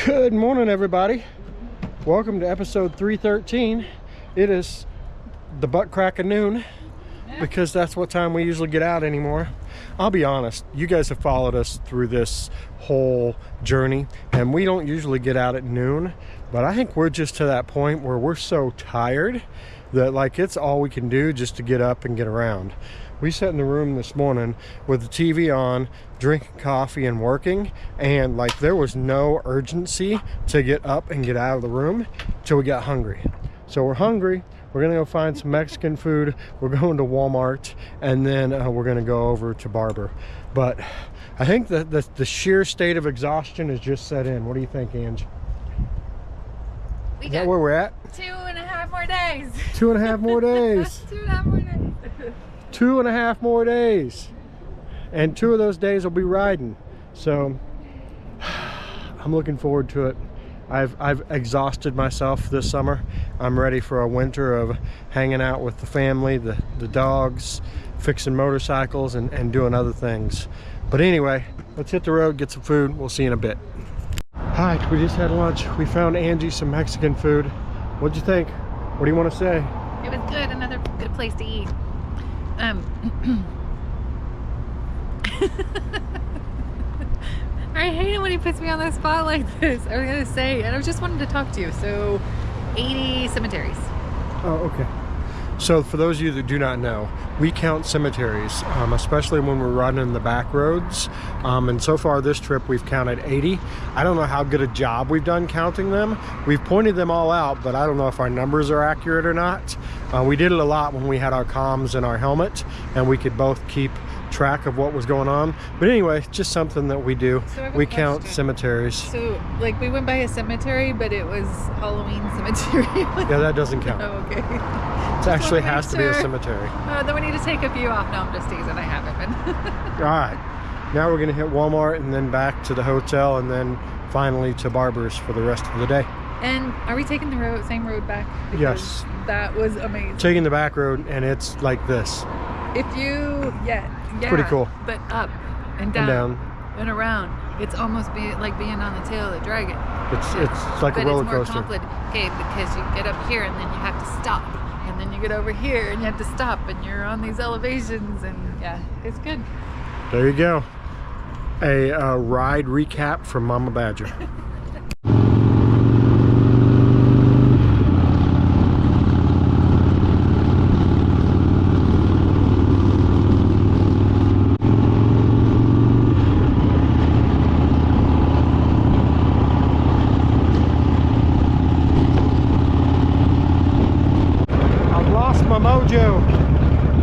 Good morning, everybody. Welcome to episode 313. It is the butt crack of noon because that's what time we usually get out anymore. I'll be honest, you guys have followed us through this whole journey and we don't usually get out at noon, but I think we're just to that point where we're so tired that like it's all we can do just to get up and get around. We sat in the room this morning with the TV on, drinking coffee and working, and like there was no urgency to get up and get out of the room till we got hungry. So we're hungry, we're gonna go find some Mexican food, we're going to Walmart, and then we're gonna go over to Barber. But I think that the sheer state of exhaustion has just set in. What do you think, Ange? Is that where we're at? 2.5 more days. 2.5 more days. 2.5 more days. 2.5 more days, and 2 of those days will be riding, so I'm looking forward to it. I've exhausted myself this summer. I'm ready for a winter of hanging out with the family, the dogs, fixing motorcycles, and doing other things. But anyway, let's hit the road, get some food. We'll see you in a bit. Hi, we just had lunch. We found Angie some Mexican food. What'd you think? What do you want to say? It was good. Another good place to eat. I hate it when he puts me on the spot like this. I was gonna say, and I just wanted to talk to you. So, 80 cemeteries. Oh, okay. So for those of you that do not know, we count cemeteries, especially when we're running the back roads. And so far this trip, we've counted 80. I don't know how good a job we've done counting them. We've pointed them all out, but I don't know if our numbers are accurate or not. We did it a lot when we had our comms and our helmet, and we could both keep track of what was going on. But anyway, just something that we do. So we count cemeteries. So like we went by a cemetery, but it was Halloween cemetery. Yeah, that doesn't count. Oh, okay. It actually has to be a cemetery. Then we need to take a few off. No, I'm just teasing. I haven't been. All right. Now we're going to hit Walmart and then back to the hotel and then finally to Barber's for the rest of the day. And are we taking the same road back? Because yes. That was amazing. Taking the back road, and it's like this. If you, yeah. Pretty cool. But up and down and around. It's almost like being on the tail of the dragon. It's like a roller coaster. But it's more complicated because you get up here and then you have to stop. And then you get over here and you have to stop and you're on these elevations and yeah, it's good. There you go. A ride recap from Mama Badger.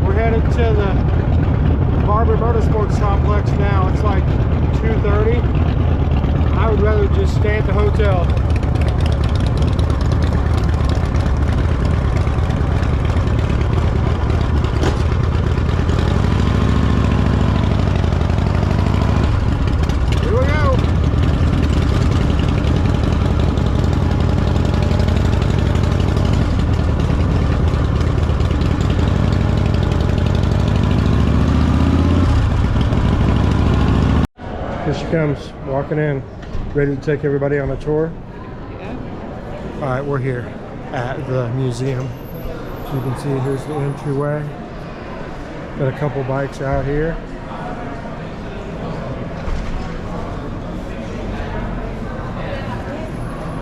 We're headed to the Barber Motorsports complex now. It's like 2:30. I would rather just stay at the hotel. Here we go. Here she comes, walking in, ready to take everybody on a tour. Yeah. All right, we're here at the museum. So you can see here's the entryway. Got a couple bikes out here.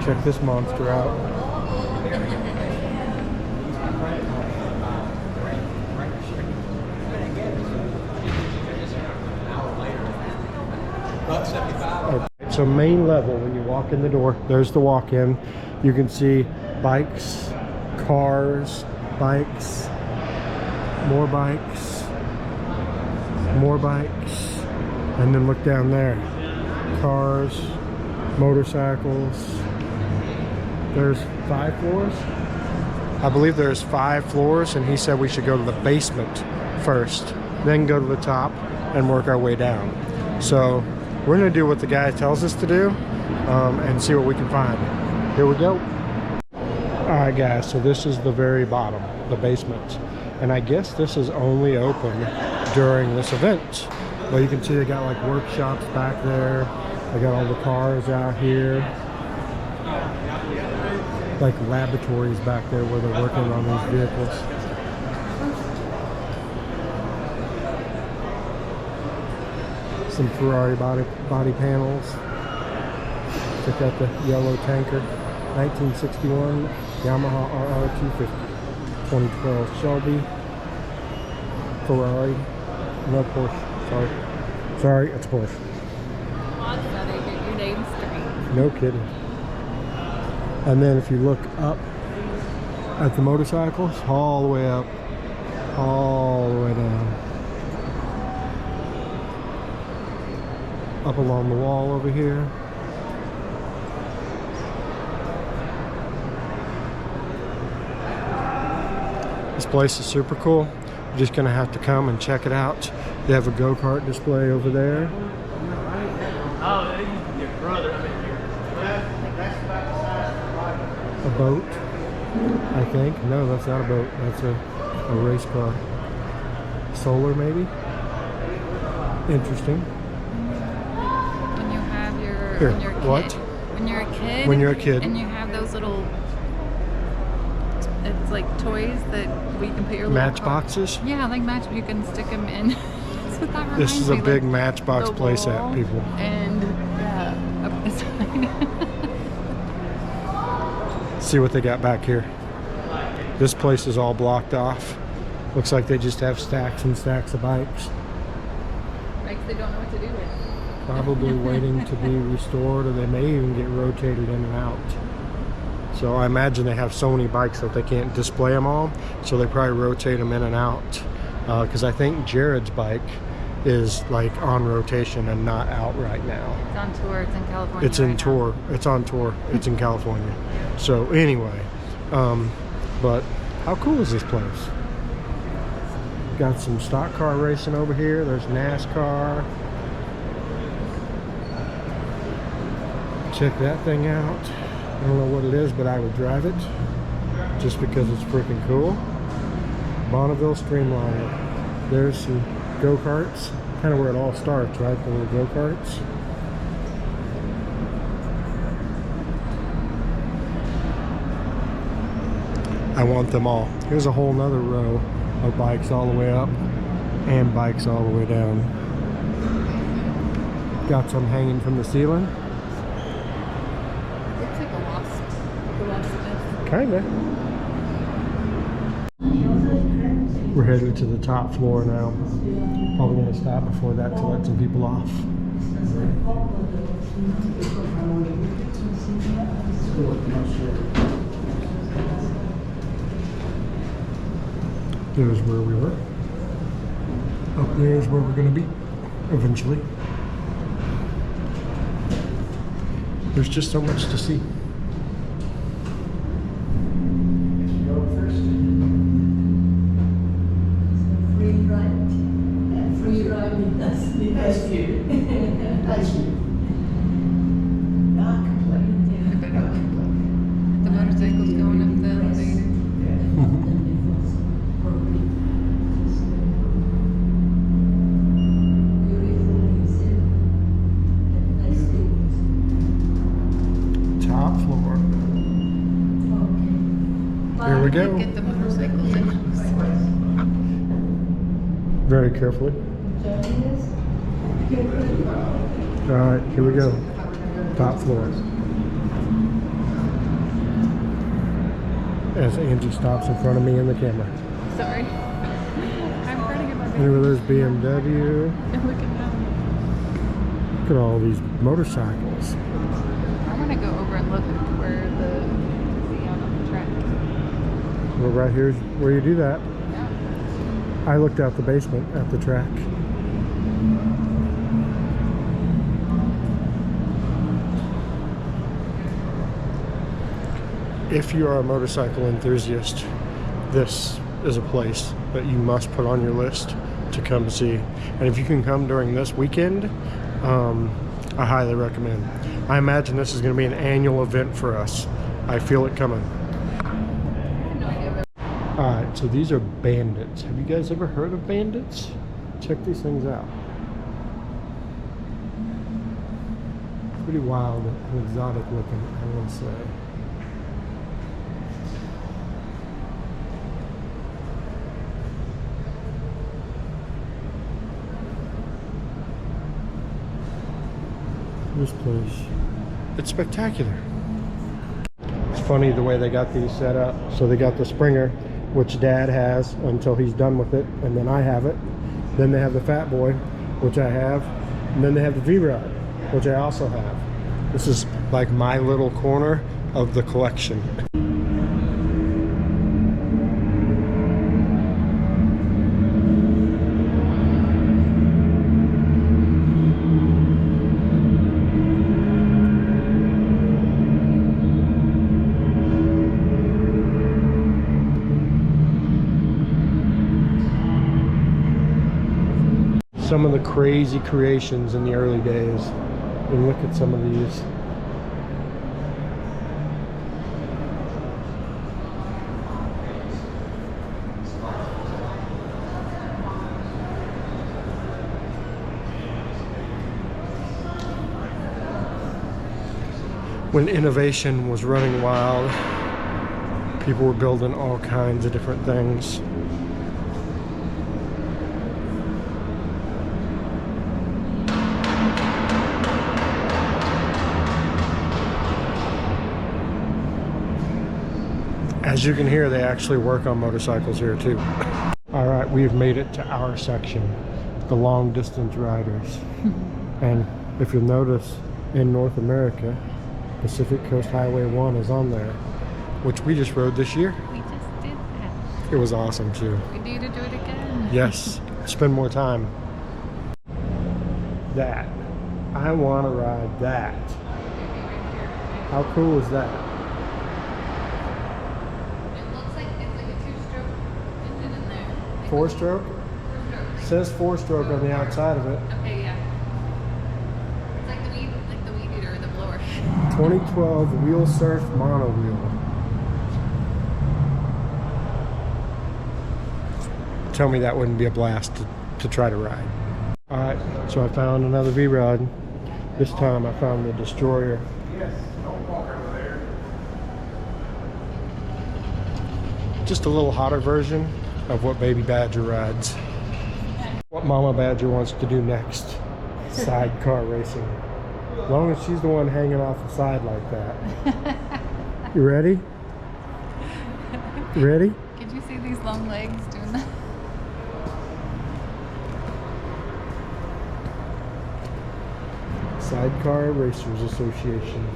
Check this monster out. Okay. So main level, when you walk in the door, there's the walk-in. You can see bikes, cars, bikes, more bikes, more bikes, and then look down there. Cars, motorcycles. There's 5 floors? I believe there's 5 floors, and he said we should go to the basement first, then go to the top and work our way down. So we're gonna do what the guy tells us to do and see what we can find. Here we go. All right, guys, so this is the very bottom, the basement. And I guess this is only open during this event. Well, you can see they got like workshops back there. They got all the cars out here. like laboratories back there where they're working on these vehicles. Some Ferrari body panels. Check out the yellow tanker. 1961 Yamaha RR250. 2012 Shelby. Ferrari. No Porsche. Sorry, it's Porsche. Come on, Sonny, get your name straight. No kidding. And then if you look up at the motorcycles, all the way up, all the way down. Up along the wall over here. This place is super cool. You're just gonna have to come and check it out. They have a go-kart display over there. Oh, your brother. A boat, I think. No, that's not a boat. That's a race car. Solar, maybe? Interesting. When you have your, Here, when you're a kid. what? When you're a kid. When you're a kid. And you have those little, it's like toys that we can put your little Matchboxes? Yeah, like match. You can stick them in. That's what that This is a reminds me, big like, Matchbox the playset, wall people. And yeah, up this side. See what they got back here. This place is all blocked off. Looks like they just have stacks and stacks of bikes. Bikes they don't know what to do with. Probably waiting to be restored, or they may even get rotated in and out. So I imagine they have so many bikes that they can't display them all, so they probably rotate them in and out. Because I think Jared's bike is like on rotation and not out right now. It's on tour. It's in California. It's in right tour. now. It's on tour. It's in California. So anyway, but how cool is this place? Got some stock car racing over here. There's NASCAR. Check that thing out. I don't know what it is, but I would drive it just because it's freaking cool. Bonneville Streamliner. There's some go-karts. Kind of where it all starts, right? The little go-karts. I want them all. Here's a whole nother row of bikes all the way up and bikes all the way down. Got some hanging from the ceiling. Looks like a lost Kinda. We're headed to the top floor now. Probably gonna stop before that to let some people off. There's where we were. Up there's where we're gonna be eventually. There's just so much to see. Free ride with us. That's you. That's you. Not complaining. The motorcycle's going up the elevator. Top floor. Here we go. Get the motorcycles in. Very carefully. Alright, here we go. Top floor. As Angie stops in front of me in the camera. Sorry. I'm trying to get my Anyway, there's BMW. And look at that. Look at all these motorcycles. I want to go over and look at where the on the track. Well, right here's where you do that. Yeah. I looked out the basement at the track. If you are a motorcycle enthusiast, this is a place that you must put on your list to come see. And if you can come during this weekend, I highly recommend. I imagine this is going to be an annual event for us. I feel it coming. Alright, so these are Bandits. Have you guys ever heard of Bandits? Check these things out. Pretty wild and exotic looking, I will say. This place, it's spectacular. It's funny the way they got these set up. So they got the Springer, which Dad has until he's done with it, and then I have it. Then they have the Fat Boy, which I have, and then they have the V-Rod, which I also have. This is like my little corner of the collection. Some of the crazy creations in the early days. And look at some of these. When innovation was running wild, people were building all kinds of different things. As you can hear, they actually work on motorcycles here too. All right, we've made it to our section, the long distance riders. And if you'll notice, in North America, Pacific Coast Highway 1 is on there, which we just rode this year. We just did that. It was awesome too. We need to do it again. Yes, spend more time. That. I want to ride that. How cool is that? Four-stroke? Says four-stroke on the outside of it. Okay, yeah. It's like the weed eater or the blower. 2012 Wheel Surf Mono Wheel. Tell me that wouldn't be a blast to try to ride. Alright, so I found another V-Rod. This time I found the Destroyer. Yes, don't walk over there. Just a little hotter version of what Baby Badger rides. What Mama Badger wants to do next. Sidecar racing. As long as she's the one hanging off the side like that. You ready? You ready? Could you see these long legs doing that? Sidecar Racers Association.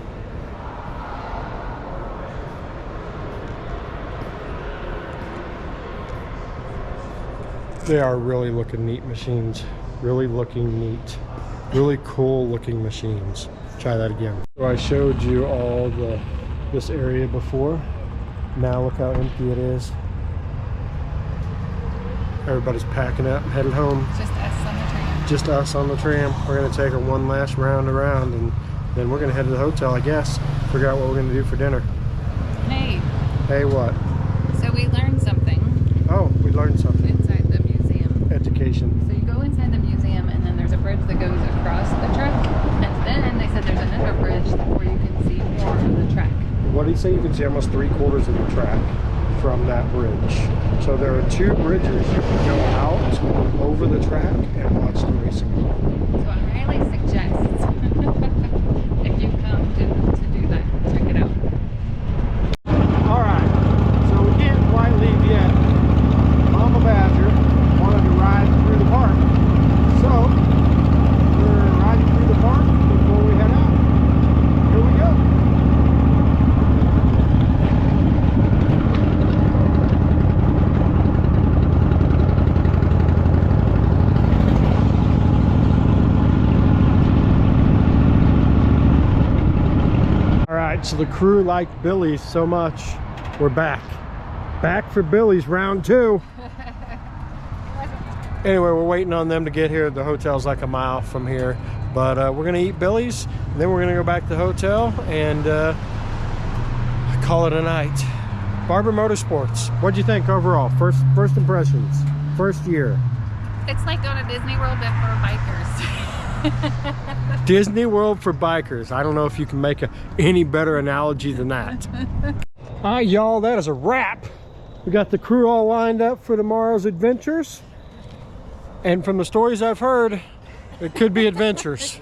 They are really looking neat machines. Really looking neat. Really cool looking machines. Try that again. So I showed you all this area before. Now look how empty it is. Everybody's packing up, headed home. Just us on the tram. Just us on the tram. We're gonna take a one last round around, and then we're gonna head to the hotel, I guess. Figure out what we're gonna do for dinner. Hey. Hey, what? So we learned something. Oh, we learned something. Inside the museum. Education. So you go inside the museum, and then there's a bridge that goes across the track, and then they said there's another bridge where you can see more of the track. What did he say? You can see almost 3/4 of the track from that bridge. So there are two bridges. You can go out over the track and watch the racing. So I highly suggest if you come to do that, check it out. All right, so we can't quite leave yet. Mama Badger wanted to ride through the park, so we're riding through the park before we head out. Here we go. So the crew liked Billy's so much, we're back. Back for Billy's round 2. Anyway, we're waiting on them to get here. The hotel's like a mile from here. But we're gonna eat Billy's, and then we're gonna go back to the hotel and call it a night. Barber Motorsports, what'd you think overall? First impressions, first year. It's like going to Disney World but for bikers. Disney World for bikers. I don't know if you can make any better analogy than that. All right, y'all, that is a wrap. We got the crew all lined up for tomorrow's adventures. And from the stories I've heard, it could be adventures.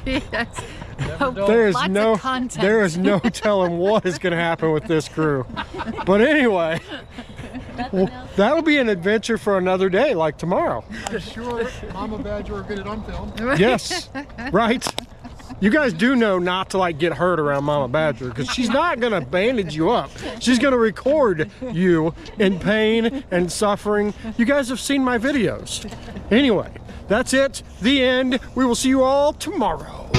Yes. There is Lots no of content. there is no telling what is going to happen with this crew. But anyway, well, that'll be an adventure for another day, like tomorrow. I'm sure Mama Badger will get it on film. Yes, right. You guys do know not to like get hurt around Mama Badger, because she's not gonna bandage you up. She's gonna record you in pain and suffering. You guys have seen my videos. Anyway, that's it. The end. We will see you all tomorrow.